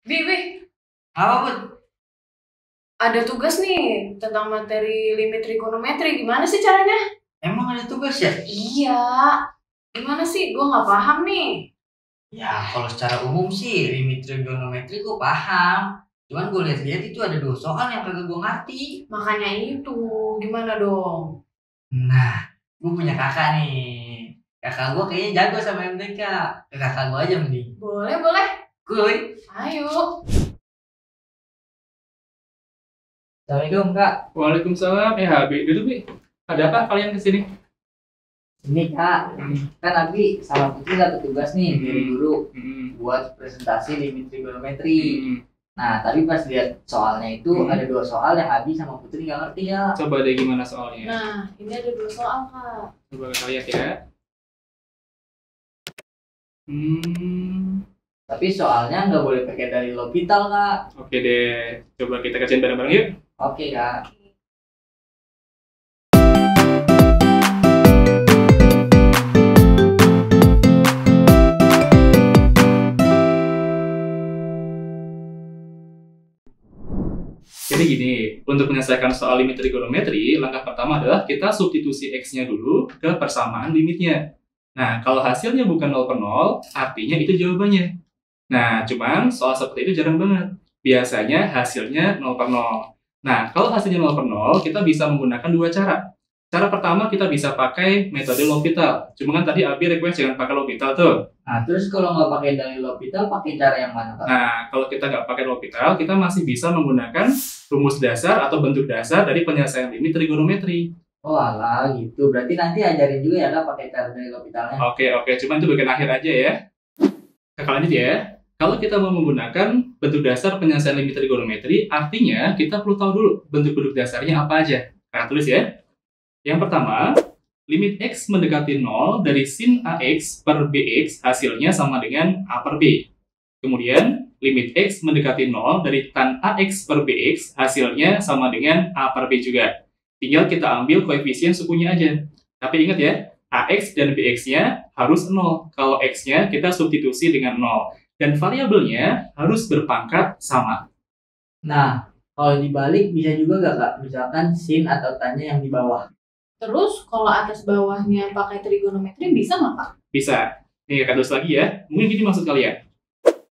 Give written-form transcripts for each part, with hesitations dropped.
Bi, Apa pun? ada tugas nih tentang materi limit trigonometri. Gimana sih caranya? Emang ada tugas ya? Iya, gimana sih? Gue nggak paham nih. Ya kalau secara umum sih limit trigonometri gue paham. Cuman gue lihat-lihat itu ada 2 soal yang kagak gue ngerti. Makanya itu, gimana dong? Nah, gue punya kakak nih. Kakak gue kayaknya jago sama MTK. Ke kakak gue aja mending. Boleh, boleh. Kuy. Ayo. Assalamualaikum kak. Waalaikumsalam. Bi, duduk Bi. Ada apa kalian kesini? Ini kak, kan Abi sama Putri dapat tugas nih dari guru Hmm. buat presentasi limit trigonometri. Hmm. Nah, tapi pas lihat soalnya itu ada 2 soal yang Abi sama Putri nggak ngerti ya. Coba deh gimana soalnya. Nah, ini ada 2 soal, Kak. Coba kita lihat ya. Hmm. Tapi soalnya nggak boleh pakai dalil L'Hopital kak. Oke deh. Coba kita kerjain bareng-bareng yuk. Oke kak. Jadi gini, untuk menyelesaikan soal limit trigonometri, langkah pertama adalah kita substitusi X-nya dulu ke persamaan limitnya. Nah, kalau hasilnya bukan 0 per 0, artinya itu jawabannya. Nah, cuman soal seperti itu jarang banget. Biasanya hasilnya 0 per 0. Nah, kalau hasilnya 0 per 0, kita bisa menggunakan 2 cara. Cara pertama kita bisa pakai metode L'Hopital. Cuma kan tadi Abi request jangan pakai L'Hopital tuh. Nah terus kalau nggak pakai dalil L'Hopital pakai cara yang mana kak? Nah, kalau kita nggak pakai L'Hopital, kita masih bisa menggunakan rumus dasar atau bentuk dasar dari penyelesaian limit trigonometri. Oh alah gitu. Berarti nanti ajarin juga ya kak pakai cara dalil L'Hopitalnya. Oke. Cuman itu bagian akhir aja ya. Kakak lanjut ya. Kalau kita mau menggunakan bentuk dasar penyelesaian limit trigonometri, artinya kita perlu tahu dulu bentuk-bentuk dasarnya apa aja. Kakak tulis ya. Yang pertama, limit X mendekati 0 dari sin AX per BX hasilnya sama dengan A per B. Kemudian, limit X mendekati 0 dari tan AX per BX hasilnya sama dengan A per B juga. Tinggal kita ambil koefisien sukunya aja. Tapi ingat ya, AX dan BX-nya harus 0. Kalau X-nya kita substitusi dengan 0. Dan variabelnya harus berpangkat sama. Nah kalau dibalik bisa juga nggak kak? Misalkan sin atau tannya yang di bawah. Terus, kalau atas bawahnya pakai trigonometri bisa nggak, Kak? Bisa. Nih, kakak tulis lagi ya. Mungkin gini maksud kalian.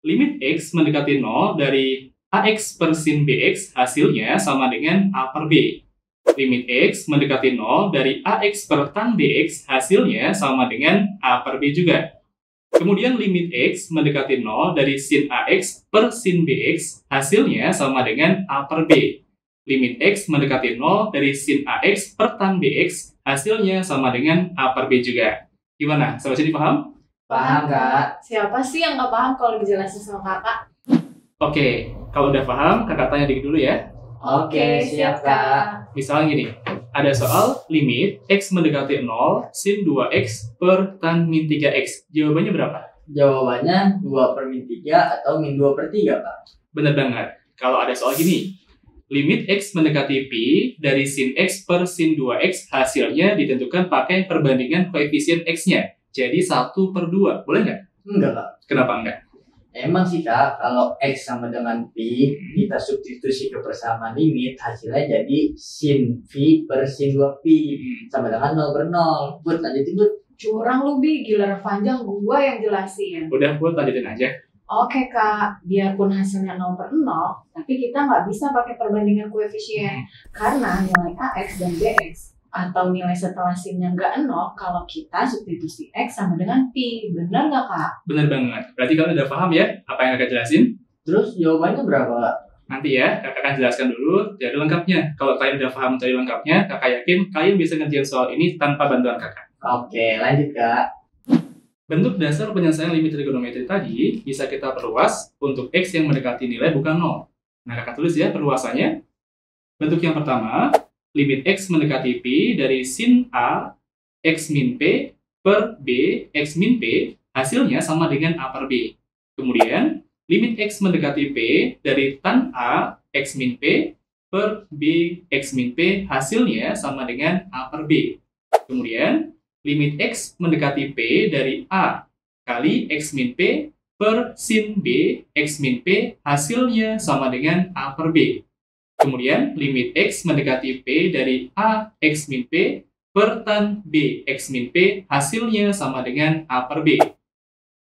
Limit X mendekati 0 dari AX per sin BX hasilnya sama dengan A per B. Limit X mendekati 0 dari AX per tan BX hasilnya sama dengan A per B juga. Kemudian limit X mendekati 0 dari sin AX per sin BX hasilnya sama dengan A per B. Limit X mendekati 0 dari sin AX per tan BX hasilnya sama dengan A per B juga. Gimana? Sampai sini paham? Paham kak? Siapa sih yang nggak paham kalau dijelasin sama Kakak? Oke, kalau udah paham, kakak tanya dikit dulu ya. Oke siap kak. Misalnya gini, ada soal limit X mendekati 0 sin 2X per tan min 3X. Jawabannya berapa? Jawabannya 2 per min 3 atau min 2 per 3 kak. Bener banget. Kalau ada soal gini, limit X mendekati Pi dari sin X per sin 2X hasilnya ditentukan pakai perbandingan koefisien X-nya. Jadi 1 per 2. Boleh nggak? Enggak kak. Kenapa enggak? Emang sih kak, kalau X sama dengan Pi, kita substitusi ke persamaan limit, hasilnya jadi sin V per sin 2Pi, sama dengan 0 per 0. Buat lanjutin buat. Curang lu, Bi. Giliran panjang gua yang jelasin. Udah, buat lanjutin aja. Oke, Kak. Biarpun hasilnya 0 per 0, tapi kita nggak bisa pakai perbandingan koefisien. Karena nilai AX dan BX atau nilai setelah sinnya nggak 0 kalau kita substitusi X sama dengan Pi. Bener nggak, Kak? Bener banget. Berarti kalian udah paham ya apa yang kakak jelasin? Terus jawabannya berapa kak? Nanti ya, kakak akan jelaskan dulu teori lengkapnya. Kalau kalian udah paham teori lengkapnya, kakak yakin kalian bisa ngerjain soal ini tanpa bantuan kakak. Oke, lanjut kak. Bentuk dasar penyelesaian limit trigonometri tadi bisa kita perluas untuk X yang mendekati nilai bukan 0. Nah, kakak tulis ya perluasannya. Bentuk yang pertama, limit X mendekati Pi dari sin A X min P per B X min P hasilnya sama dengan A per B. Kemudian, limit X mendekati P dari tan A X min P per B X min P hasilnya sama dengan A per B. Kemudian, limit X mendekati P dari A kali X min P per sin B X min P hasilnya sama dengan A per B. Kemudian limit X mendekati P dari A X min P per tan B X min P hasilnya sama dengan A per B.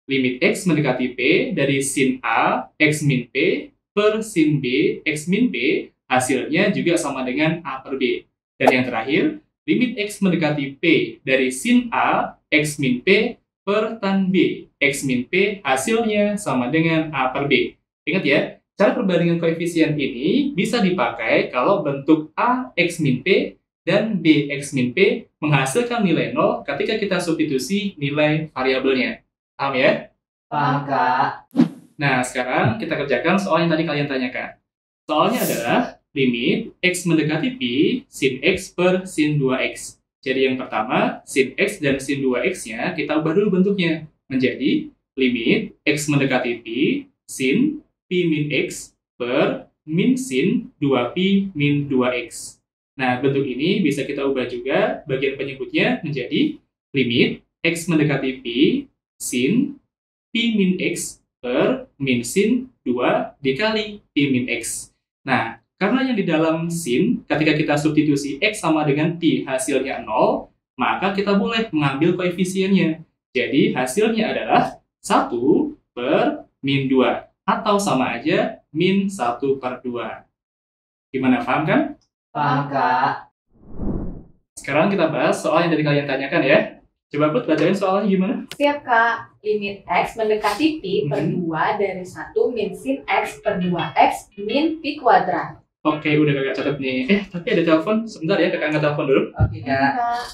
Limit X mendekati P dari sin A X min P per sin B X min P hasilnya juga sama dengan A per B. Dan yang terakhir, limit X mendekati P dari sin A X min P per tan B X min P hasilnya sama dengan A per B. Ingat ya, cara perbandingan koefisien ini bisa dipakai kalau bentuk A X min P dan B X min P menghasilkan nilai 0 ketika kita substitusi nilai variabelnya. Paham ya? Paham, Kak. Nah, sekarang kita kerjakan soal yang tadi kalian tanyakan. Soalnya adalah limit X mendekati P sin X per sin 2X. Jadi yang pertama, sin X dan sin 2X-nya kita ubah dulu bentuknya menjadi limit X mendekati P sin P min X per min sin 2P min 2X. Nah, bentuk ini bisa kita ubah juga bagian penyebutnya menjadi limit X mendekati P sin P min X per min sin 2 dikali P min X. Nah, karena yang di dalam sin, ketika kita substitusi X sama dengan P hasilnya 0, maka kita boleh mengambil koefisiennya. Jadi hasilnya adalah 1 per min 2. Atau sama aja min 1 per 2. Gimana, paham kan? Paham, Kak. Sekarang kita bahas soal yang tadi kalian tanyakan ya. Coba Put, bacain soalnya gimana? Siap, Kak. Limit X mendekati P per 2 dari 1 min sin X per 2X min P kuadrat. Oke, udah kakak catat nih. Tapi ada telepon. Sebentar ya, kakak angkat telepon dulu. Oke, Kak. Kak.